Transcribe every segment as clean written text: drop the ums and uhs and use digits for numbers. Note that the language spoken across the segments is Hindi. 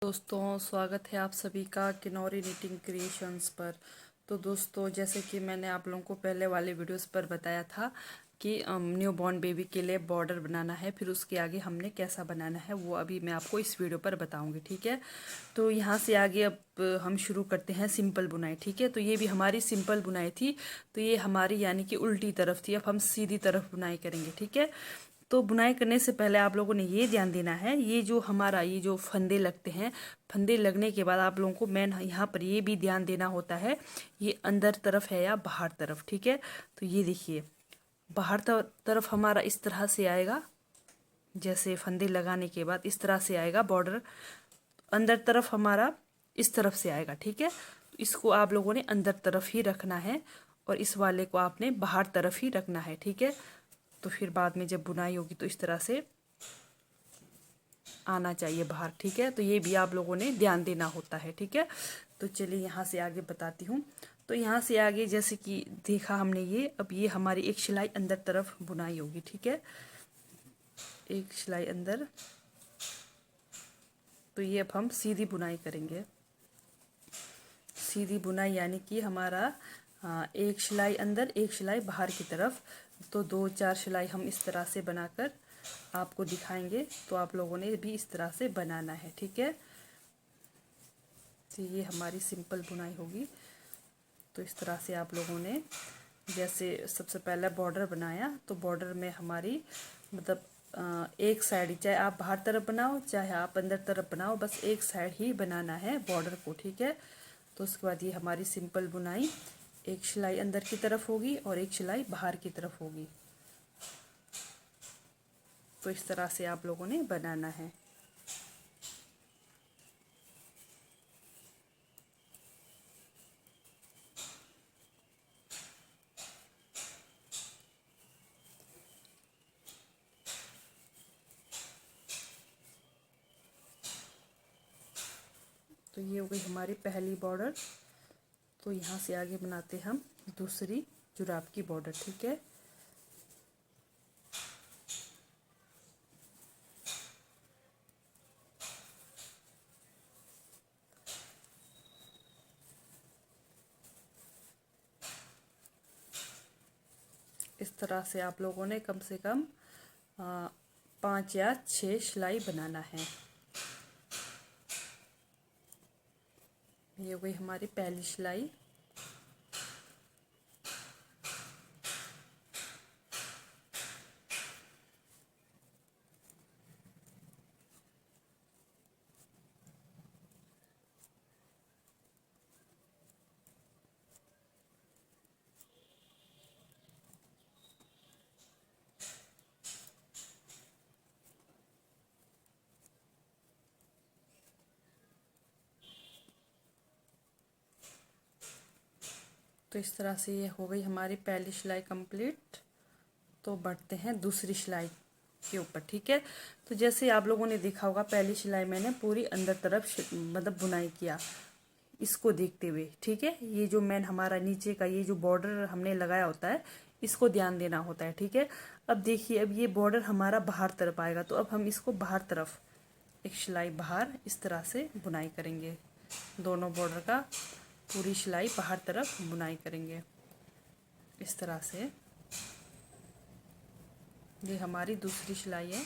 दोस्तों, स्वागत है आप सभी का किनौरी निटिंग क्रिएशंस पर। तो दोस्तों, जैसे कि मैंने आप लोगों को पहले वाले वीडियोस पर बताया था कि न्यू बॉर्न बेबी के लिए बॉर्डर बनाना है, फिर उसके आगे हमने कैसा बनाना है वो अभी मैं आपको इस वीडियो पर बताऊंगी। ठीक है, तो यहाँ से आगे अब हम शुरू करते हैं सिंपल बुनाई। ठीक है, तो ये भी हमारी सिंपल बुनाई थी, तो ये हमारी यानी कि उल्टी तरफ थी। अब हम सीधी तरफ बुनाई करेंगे। ठीक है, तो बुनाई करने से पहले आप लोगों ने ये ध्यान देना है, ये जो हमारा ये जो फंदे लगते हैं, फंदे लगने के बाद आप लोगों को मेन यहाँ पर ये भी ध्यान देना होता है, ये अंदर तरफ है या बाहर तरफ। ठीक है, तो ये देखिए बाहर तरफ हमारा इस तरह से आएगा, जैसे फंदे लगाने के बाद इस तरह से आएगा बॉर्डर। अंदर तरफ हमारा इस तरफ से आएगा। ठीक है, तो इसको आप लोगों ने अंदर तरफ ही रखना है और इस वाले को आपने बाहर तरफ ही रखना है। ठीक है, तो फिर बाद में जब बुनाई होगी तो इस तरह से आना चाहिए बाहर। ठीक है, तो ये भी आप लोगों ने ध्यान देना होता है। ठीक है, तो चलिए यहाँ से आगे बताती हूँ। तो यहाँ से आगे जैसे कि देखा हमने ये, अब ये हमारी एक सिलाई अंदर तरफ बुनाई होगी। ठीक है, एक सिलाई अंदर, तो ये अब हम सीधी बुनाई करेंगे। सीधी बुनाई यानी कि हमारा एक सिलाई अंदर एक सिलाई बाहर की तरफ, तो 2-4 सिलाई हम इस तरह से बनाकर आपको दिखाएंगे। तो आप लोगों ने भी इस तरह से बनाना है। ठीक है, तो ये हमारी सिंपल बुनाई होगी। तो इस तरह से आप लोगों ने जैसे सबसे पहले बॉर्डर बनाया, तो बॉर्डर में हमारी मतलब एक साइड, चाहे आप बाहर तरफ बनाओ चाहे आप अंदर तरफ बनाओ, बस एक साइड ही बनाना है बॉर्डर को। ठीक है, तो उसके बाद ये हमारी सिंपल बुनाई, एक सिलाई अंदर की तरफ होगी और एक सिलाई बाहर की तरफ होगी। तो इस तरह से आप लोगों ने बनाना है। तो ये हो गई हमारी पहली बॉर्डर। तो यहाँ से आगे बनाते हैं हम दूसरी जुराब की बॉर्डर। ठीक है, इस तरह से आप लोगों ने कम से कम 5 या 6 सिलाई बनाना है। ये हो गई हमारी पहली सिलाई। तो इस तरह से ये हो गई हमारी पहली सिलाई कंप्लीट। तो बढ़ते हैं दूसरी सिलाई के ऊपर। ठीक है, तो जैसे आप लोगों ने देखा होगा, पहली सिलाई मैंने पूरी अंदर तरफ मतलब बुनाई किया इसको देखते हुए। ठीक है, ये जो मैन हमारा नीचे का ये जो बॉर्डर हमने लगाया होता है, इसको ध्यान देना होता है। ठीक है, अब देखिए, अब ये बॉर्डर हमारा बाहर तरफ आएगा, तो अब हम इसको बाहर तरफ एक सिलाई बाहर इस तरह से बुनाई करेंगे। दोनों बॉर्डर का पूरी सिलाई बाहर तरफ बुनाई करेंगे इस तरह से। ये हमारी दूसरी सिलाई है।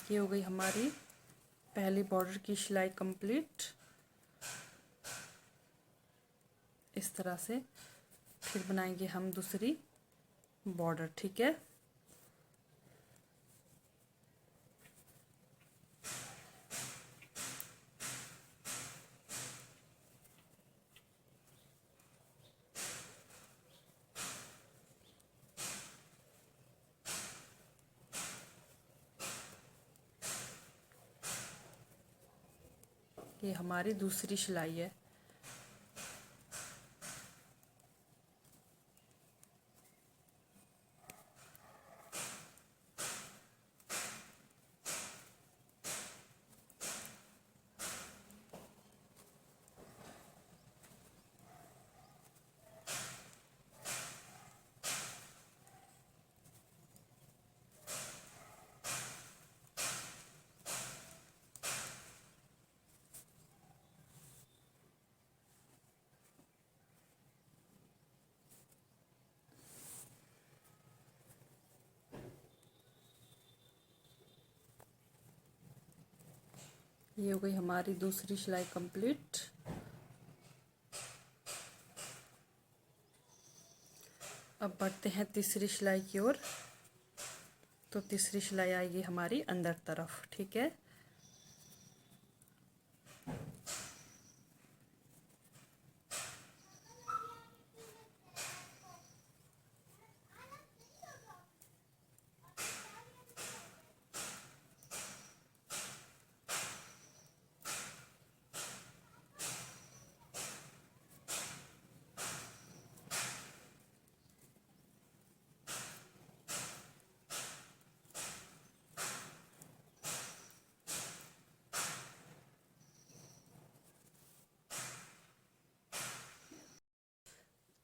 ये हो गई हमारी पहली बॉर्डर की सिलाई कंप्लीट इस तरह से। फिर बनाएंगे हम दूसरी बॉर्डर। ठीक है, ये हमारी दूसरी सिलाई है। ये हो गई हमारी दूसरी सिलाई कंप्लीट। अब बढ़ते हैं तीसरी सिलाई की ओर। तो तीसरी सिलाई आएगी हमारी अंदर तरफ, ठीक है।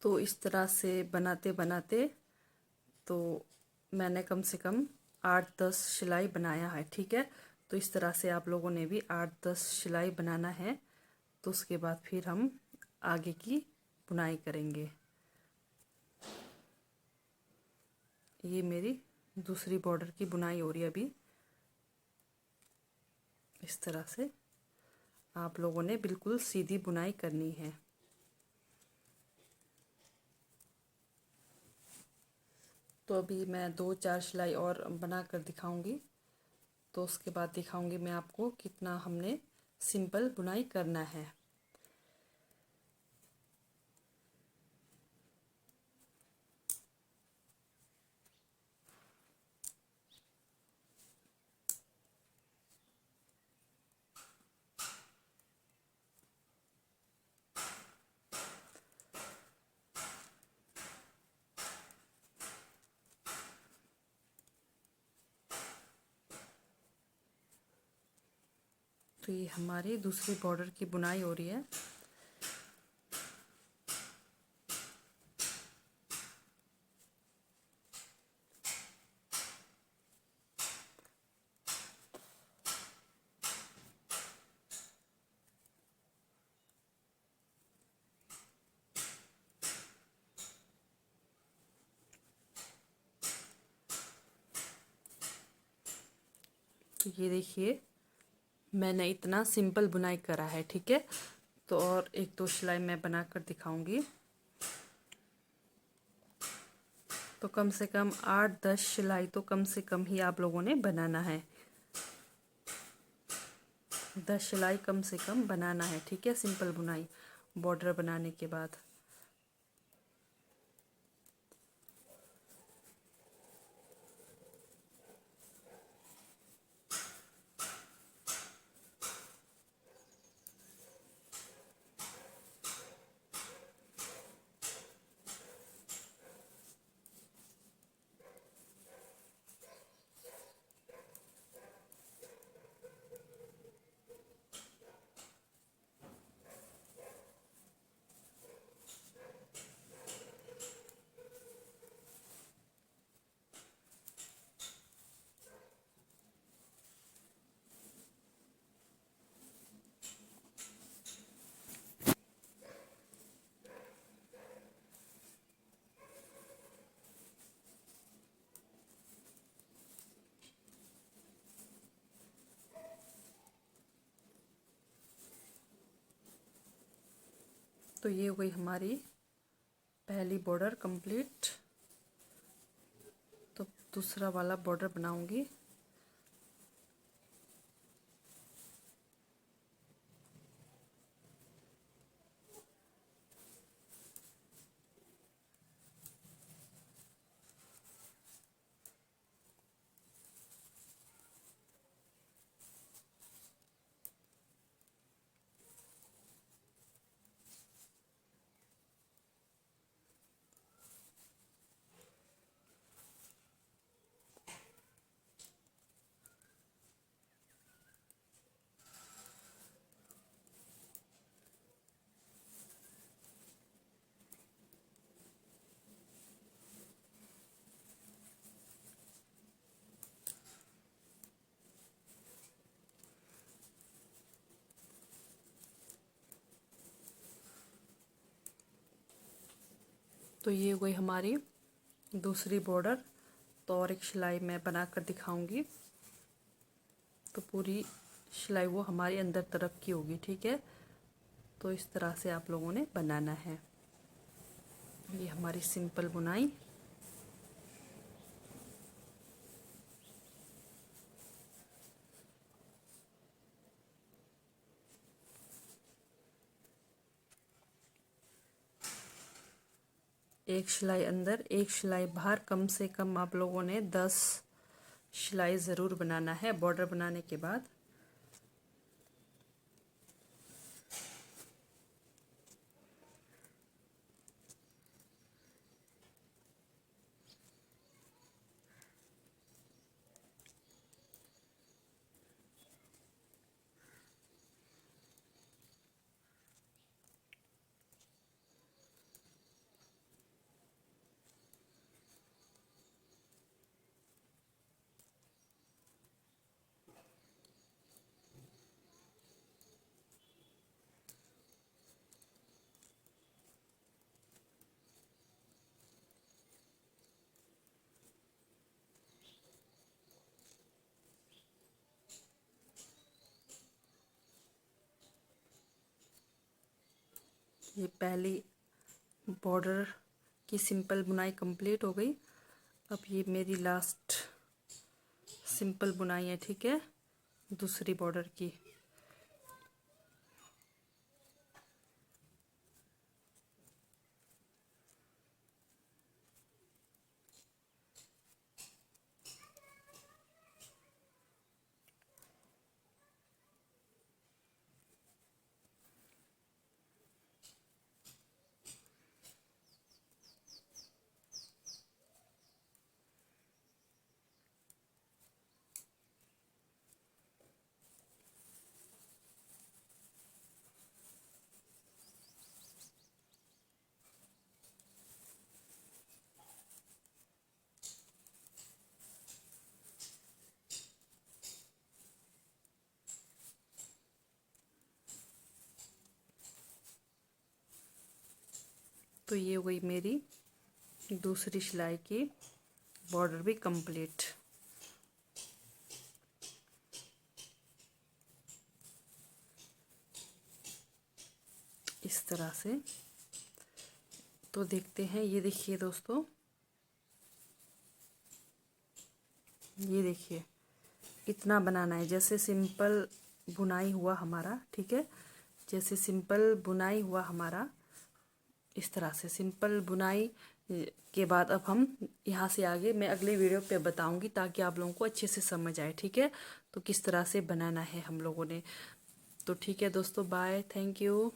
तो इस तरह से बनाते बनाते तो मैंने कम से कम 8-10 सिलाई बनाया है, ठीक है। तो इस तरह से आप लोगों ने भी 8-10 सिलाई बनाना है। तो उसके बाद फिर हम आगे की बुनाई करेंगे। ये मेरी दूसरी बॉर्डर की बुनाई हो रही है अभी। इस तरह से आप लोगों ने बिल्कुल सीधी बुनाई करनी है। तो अभी मैं 2-4 सिलाई और बना कर दिखाऊंगी। तो उसके बाद दिखाऊंगी मैं आपको कितना हमने सिंपल बुनाई करना है। तो ये हमारी दूसरी बॉर्डर की बुनाई हो रही है। तो ये देखिए मैंने इतना सिंपल बुनाई करा है, ठीक है। तो और 1-2 सिलाई मैं बना कर दिखाऊंगी। तो कम से कम 8-10 सिलाई तो कम से कम ही आप लोगों ने बनाना है। 10 सिलाई कम से कम बनाना है, ठीक है। सिंपल बुनाई बॉर्डर बनाने के बाद। तो ये हो गई हमारी पहली बॉर्डर कंप्लीट। तो दूसरा वाला बॉर्डर बनाऊंगी। तो ये हुई हमारी दूसरी बॉर्डर। तो और एक सिलाई मैं बनाकर दिखाऊंगी। तो पूरी सिलाई वो हमारी अंदर तरफ की होगी, ठीक है। तो इस तरह से आप लोगों ने बनाना है। ये हमारी सिंपल बुनाई। एक सिलाई अंदर, एक सिलाई बाहर, कम से कम आप लोगों ने 10 सिलाई ज़रूर बनाना है बॉर्डर बनाने के बाद। ये पहली बॉर्डर की सिंपल बुनाई कंप्लीट हो गई। अब ये मेरी लास्ट सिंपल बुनाई है, ठीक है, दूसरी बॉर्डर की। तो ये हो गई मेरी दूसरी सिलाई की बॉर्डर भी कंप्लीट। इस तरह से। तो देखते हैं, ये देखिए दोस्तों, ये देखिए इतना बनाना है जैसे सिंपल बुनाई हुआ हमारा, ठीक है। जैसे सिंपल बुनाई हुआ हमारा, इस तरह से सिंपल बुनाई के बाद अब हम यहाँ से आगे मैं अगले वीडियो पे बताऊंगी ताकि आप लोगों को अच्छे से समझ आए, ठीक है। तो किस तरह से बनाना है हम लोगों ने। तो ठीक है दोस्तों, बाय, थैंक यू।